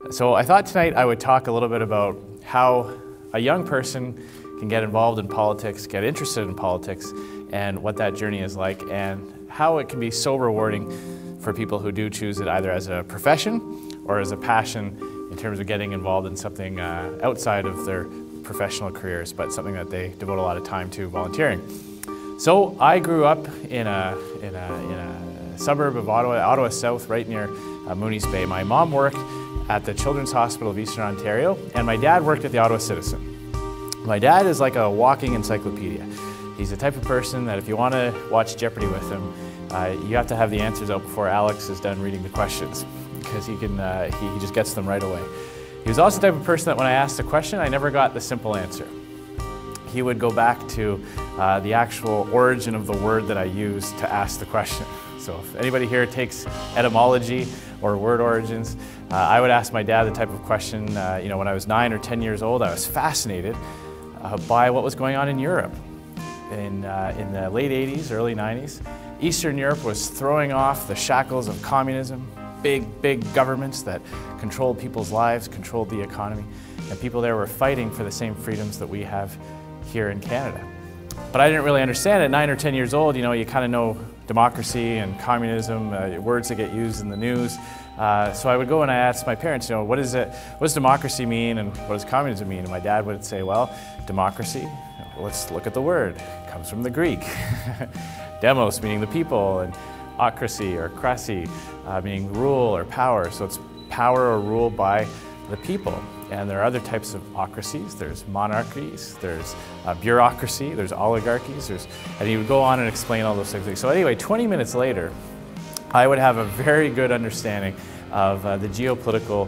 So I thought tonight I would talk a little bit about how a young person can get involved in politics, get interested in politics, and what that journey is like, and how it can be so rewarding for people who do choose it either as a profession or as a passion in terms of getting involved in something outside of their professional careers, but something that they devote a lot of time to volunteering. So I grew up in a suburb of Ottawa South, right near Mooney's Bay. My mom worked at the Children's Hospital of Eastern Ontario, and my dad worked at the Ottawa Citizen. My dad is like a walking encyclopedia. He's the type of person that if you want to watch Jeopardy with him, you have to have the answers out before Alex is done reading the questions, because he just gets them right away. He was also the type of person that when I asked a question, I never got the simple answer. He would go back to the actual origin of the word that I used to ask the question. So if anybody here takes etymology or word origins, I would ask my dad the type of question, when I was 9 or 10 years old, I was fascinated by what was going on in Europe. In the late 80s, early 90s, Eastern Europe was throwing off the shackles of communism, big governments that controlled people's lives, controlled the economy, and people there were fighting for the same freedoms that we have here in Canada. But I didn't really understand it. 9 or 10 years old, you kind of know democracy and communism, words that get used in the news. So I would go and I asked my parents, what does democracy mean and what does communism mean? And my dad would say, well, democracy, let's look at the word. It comes from the Greek. Demos, meaning the people, and ocracy or krasi, meaning rule or power. So it's power or rule by the people. And there are other types of ocracies. There's monarchies, there's bureaucracy, there's oligarchies, and he would go on and explain all those things. So anyway, 20 minutes later, I would have a very good understanding of the geopolitical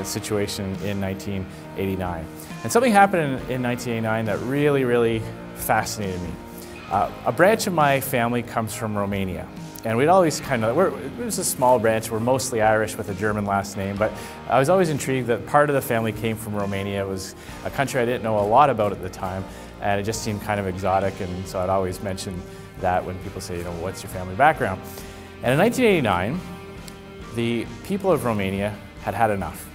situation in 1989. And something happened in 1989 that really fascinated me. A branch of my family comes from Romania. And we'd always it was a small branch, we're mostly Irish with a German last name, but I was always intrigued that part of the family came from Romania. It was a country I didn't know a lot about at the time, and it just seemed kind of exotic, and so I'd always mention that when people say, what's your family background? And in 1989, the people of Romania had had enough.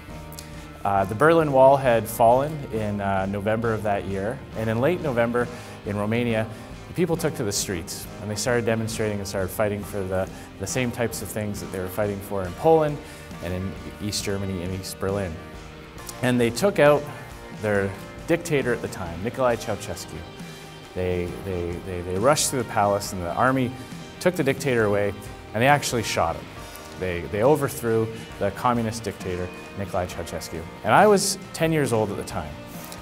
The Berlin Wall had fallen in November of that year, and in late November in Romania, people took to the streets and they started demonstrating and started fighting for the same types of things that they were fighting for in Poland and in East Germany and East Berlin. And they took out their dictator at the time, Nicolae Ceausescu. They rushed through the palace and the army took the dictator away and they actually shot him. They overthrew the communist dictator, Nicolae Ceausescu. And I was 10 years old at the time.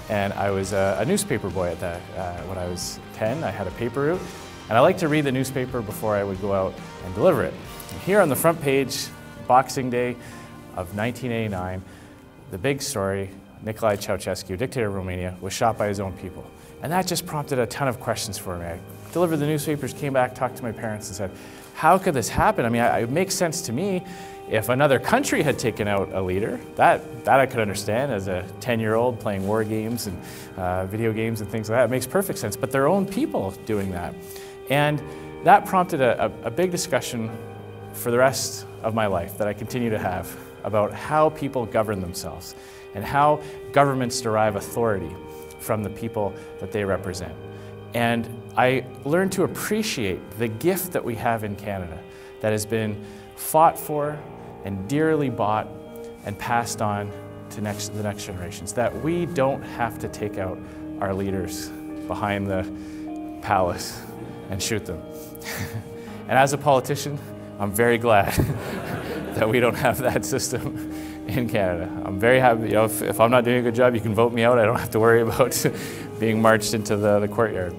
And I was a newspaper boy at that. When I was 10, I had a paper route, and I liked to read the newspaper before I would go out and deliver it. And here on the front page, Boxing Day of 1989, the big story, Nicolae Ceausescu, dictator of Romania, was shot by his own people. And that just prompted a ton of questions for me. I delivered the newspapers, came back, talked to my parents, and said, how could this happen? I mean, it makes sense to me. If another country had taken out a leader, that I could understand as a 10-year-old playing war games and video games and things like that. It makes perfect sense, but their own people doing that. And that prompted a big discussion for the rest of my life that I continue to have about how people govern themselves and how governments derive authority from the people that they represent. And I learned to appreciate the gift that we have in Canada that has been fought for and dearly bought and passed on to the next generations, that we don't have to take out our leaders behind the palace and shoot them. And as a politician, I'm very glad that we don't have that system in Canada. I'm very happy, if I'm not doing a good job, you can vote me out. I don't have to worry about being marched into the courtyard.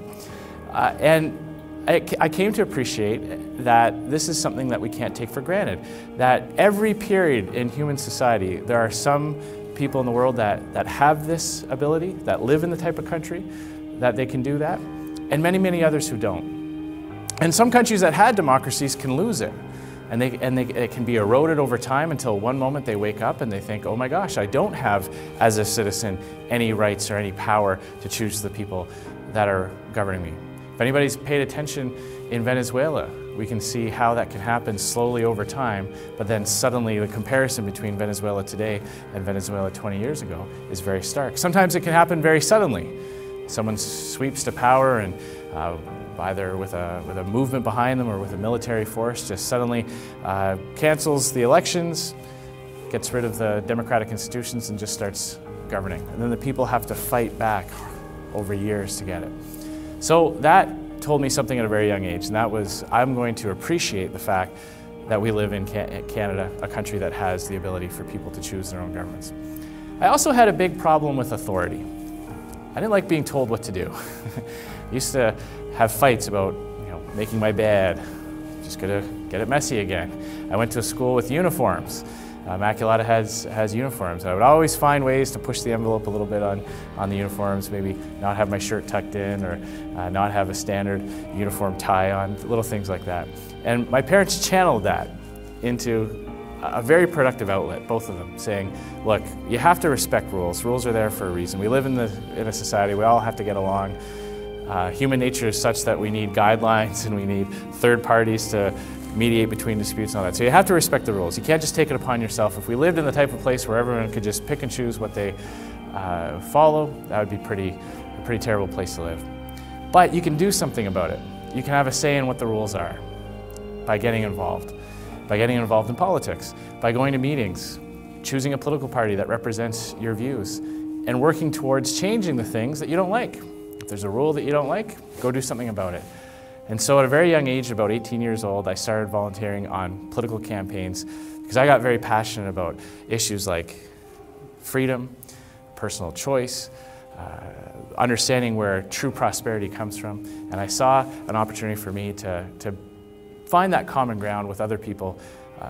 And I came to appreciate that this is something that we can't take for granted. That every period in human society, there are some people in the world that have this ability, that live in the type of country that they can do that, and many others who don't. And some countries that had democracies can lose it. And it can be eroded over time until one moment they wake up and they think, oh my gosh, I don't have, as a citizen, any rights or any power to choose the people that are governing me. If anybody's paid attention in Venezuela, we can see how that can happen slowly over time, but then suddenly the comparison between Venezuela today and Venezuela 20 years ago is very stark. Sometimes it can happen very suddenly. Someone sweeps to power and either with a movement behind them or with a military force just suddenly cancels the elections, gets rid of the democratic institutions and just starts governing. And then the people have to fight back over years to get it. So that told me something at a very young age, and that was I'm going to appreciate the fact that we live in Canada, a country that has the ability for people to choose their own governments. I also had a big problem with authority. I didn't like being told what to do. I used to have fights about making my bed, just gonna get it messy again. I went to a school with uniforms. Immaculata has uniforms. I would always find ways to push the envelope a little bit on the uniforms, maybe not have my shirt tucked in or not have a standard uniform tie on, little things like that. And my parents channeled that into a very productive outlet, both of them, saying, look, you have to respect rules. Rules are there for a reason. We live in a society, we all have to get along. Human nature is such that we need guidelines and we need third parties to mediate between disputes and all that. So you have to respect the rules. You can't just take it upon yourself. If we lived in the type of place where everyone could just pick and choose what they follow, that would be a pretty terrible place to live. But you can do something about it. You can have a say in what the rules are by getting involved in politics, by going to meetings, choosing a political party that represents your views, and working towards changing the things that you don't like. If there's a rule that you don't like, go do something about it. And so at a very young age, about 18 years old, I started volunteering on political campaigns because I got very passionate about issues like freedom, personal choice, understanding where true prosperity comes from. And I saw an opportunity for me to find that common ground with other people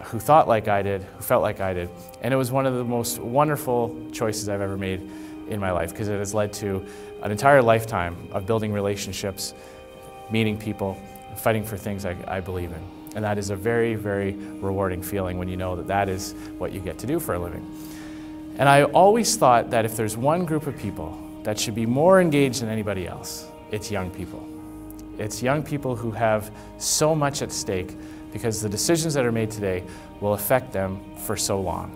who thought like I did, who felt like I did. And it was one of the most wonderful choices I've ever made in my life because it has led to an entire lifetime of building relationships, meeting people, fighting for things I believe in. And that is a very, very rewarding feeling when you know that that is what you get to do for a living. And I always thought that if there's one group of people that should be more engaged than anybody else, it's young people. It's young people who have so much at stake because the decisions that are made today will affect them for so long.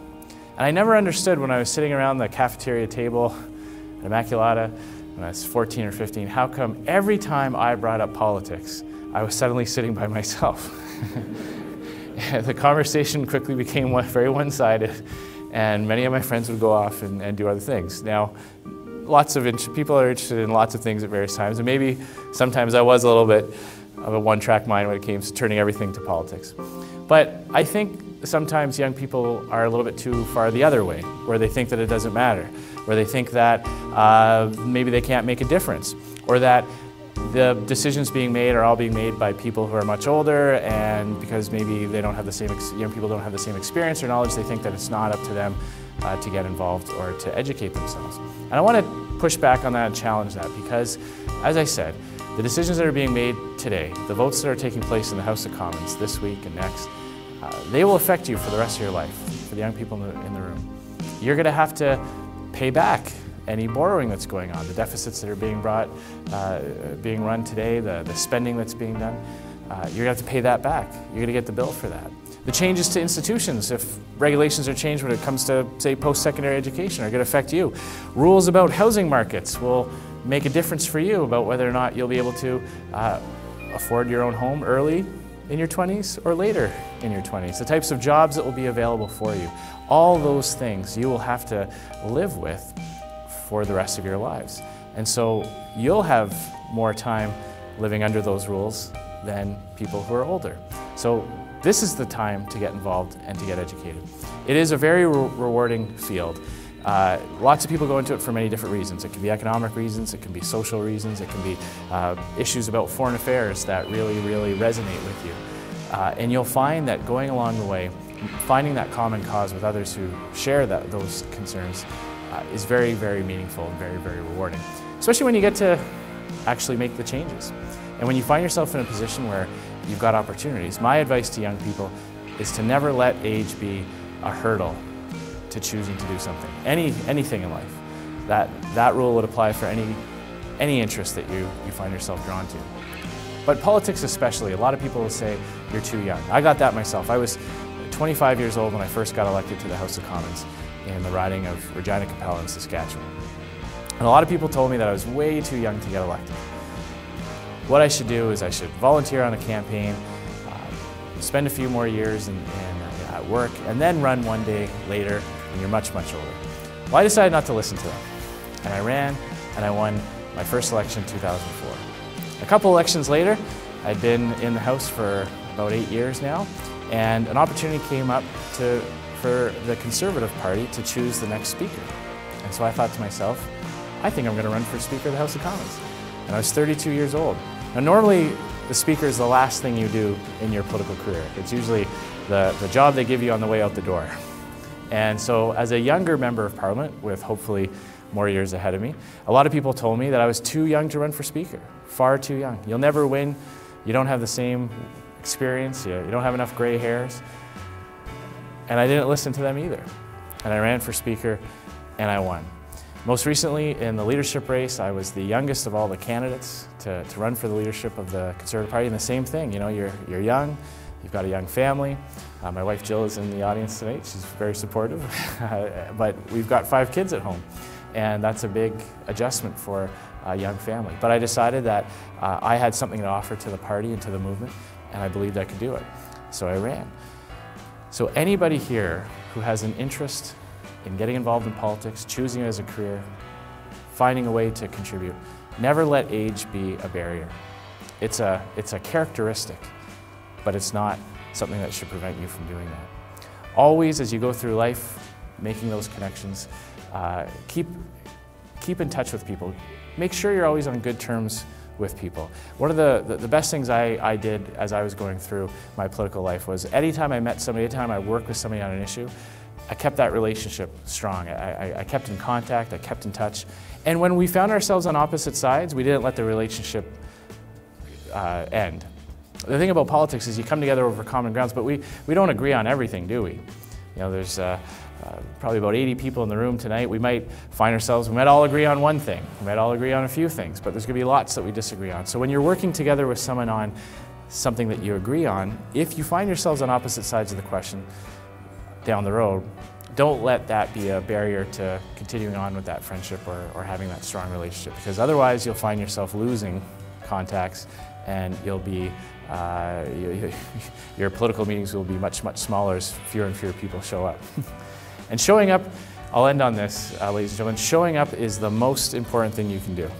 And I never understood when I was sitting around the cafeteria table at Immaculata when I was 14 or 15, how come every time I brought up politics, I was suddenly sitting by myself. The conversation quickly became very one-sided, and many of my friends would go off and do other things. Now, people are interested in lots of things at various times, and maybe sometimes I was a little bit of a one-track mind when it came to turning everything to politics. But I think sometimes young people are a little bit too far the other way, where they think that it doesn't matter, where they think that maybe they can't make a difference, or that the decisions being made are all being made by people who are much older, and because maybe they don't have the same, young people don't have the same experience or knowledge, they think that it's not up to them to get involved or to educate themselves. And I want to push back on that and challenge that because, as I said, the decisions that are being made today, the votes that are taking place in the House of Commons this week and next, they will affect you for the rest of your life, for the young people in the room. You're going to have to pay back any borrowing that's going on, the deficits that are being run today, the spending that's being done. You're going to have to pay that back. You're going to get the bill for that. The changes to institutions, if regulations are changed when it comes to, say, post-secondary education, are going to affect you. Rules about housing markets will make a difference for you about whether or not you'll be able to afford your own home early in your 20s or later in your 20s. The types of jobs that will be available for you. All those things you will have to live with for the rest of your lives. And so you'll have more time living under those rules than people who are older. So this is the time to get involved and to get educated. It is a very rewarding field. Lots of people go into it for many different reasons. It can be economic reasons, it can be social reasons, it can be issues about foreign affairs that really, really resonate with you. And you'll find that going along the way, finding that common cause with others who share those concerns is very, very meaningful and very, very rewarding. Especially when you get to actually make the changes. And when you find yourself in a position where you've got opportunities, my advice to young people is to never let age be a hurdle to choosing to do something, anything in life. That rule would apply for any interest that you find yourself drawn to. But politics especially, a lot of people will say, you're too young. I got that myself. I was 25 years old when I first got elected to the House of Commons in the riding of Regina Capel in Saskatchewan. And a lot of people told me that I was way too young to get elected. What I should do is I should volunteer on a campaign, spend a few more years at work, and then run one day later when you're much, much older. Well, I decided not to listen to them. And I ran, and I won my first election in 2004. A couple elections later, I'd been in the House for about 8 years now, and an opportunity came up for the Conservative Party to choose the next Speaker. And so I thought to myself, I think I'm going to run for Speaker of the House of Commons. And I was 32 years old. Now normally, the Speaker is the last thing you do in your political career. It's usually the job they give you on the way out the door. And so as a younger member of Parliament, with hopefully more years ahead of me, a lot of people told me that I was too young to run for Speaker, far too young. You'll never win, you don't have the same experience, you don't have enough gray hairs. And I didn't listen to them either. And I ran for Speaker, and I won. Most recently, in the leadership race, I was the youngest of all the candidates to run for the leadership of the Conservative Party. And the same thing, you're young, you've got a young family. My wife Jill is in the audience tonight. She's very supportive. But we've got 5 kids at home. And that's a big adjustment for a young family. But I decided that I had something to offer to the party and to the movement, and I believed I could do it. So I ran. So anybody here who has an interest in getting involved in politics, choosing it as a career, finding a way to contribute, never let age be a barrier. It's a characteristic, but it's not something that should prevent you from doing that. Always, as you go through life, making those connections, keep in touch with people. Make sure you're always on good terms with people. One of the best things I did as I was going through my political life was anytime I met somebody, anytime I worked with somebody on an issue, I kept that relationship strong. I kept in contact, I kept in touch. And when we found ourselves on opposite sides, we didn't let the relationship end. The thing about politics is you come together over common grounds, but we don't agree on everything, do we? There's probably about 80 people in the room tonight. We might find ourselves, we might all agree on one thing. We might all agree on a few things, but there's going to be lots that we disagree on. So when you're working together with someone on something that you agree on, if you find yourselves on opposite sides of the question down the road, don't let that be a barrier to continuing on with that friendship or having that strong relationship, because otherwise you'll find yourself losing contacts, and you'll be your political meetings will be much, much smaller as fewer and fewer people show up. And showing up, I'll end on this, ladies and gentlemen, showing up is the most important thing you can do.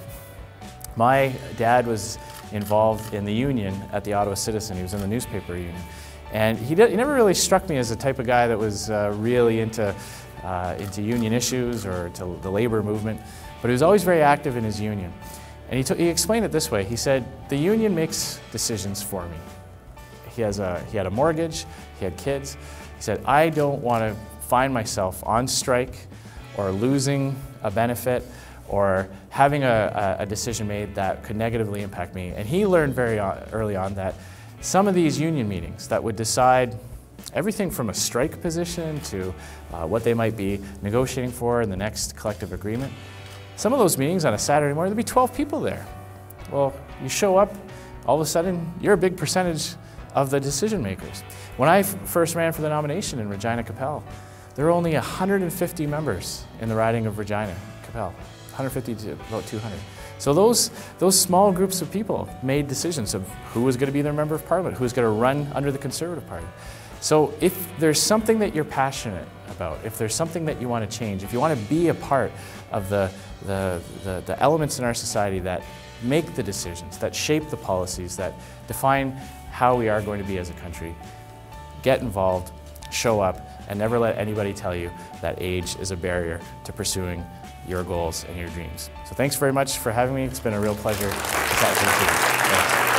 My dad was involved in the union at the Ottawa Citizen. He was in the newspaper union. And he never really struck me as the type of guy that was really into union issues or to the labor movement, but he was always very active in his union. And he explained it this way. He said, the union makes decisions for me. He had a mortgage, he had kids. He said, I don't want to find myself on strike or losing a benefit or having a decision made that could negatively impact me. And he learned very early on that some of these union meetings that would decide everything from a strike position to what they might be negotiating for in the next collective agreement, some of those meetings on a Saturday morning, there'd be 12 people there. Well, you show up, all of a sudden, you're a big percentage of the decision makers. When I first ran for the nomination in Regina Capel, there were only 150 members in the riding of Regina Capel, 150 to about 200. So those small groups of people made decisions of who was going to be their member of parliament, who was going to run under the Conservative Party. So if there's something that you're passionate about, if there's something that you want to change, if you want to be a part of the elements in our society that make the decisions, that shape the policies, that define how we are going to be as a country, get involved, show up, and never let anybody tell you that age is a barrier to pursuing your goals and your dreams. So thanks very much for having me. It's been a real pleasure to talk to you. Thanks.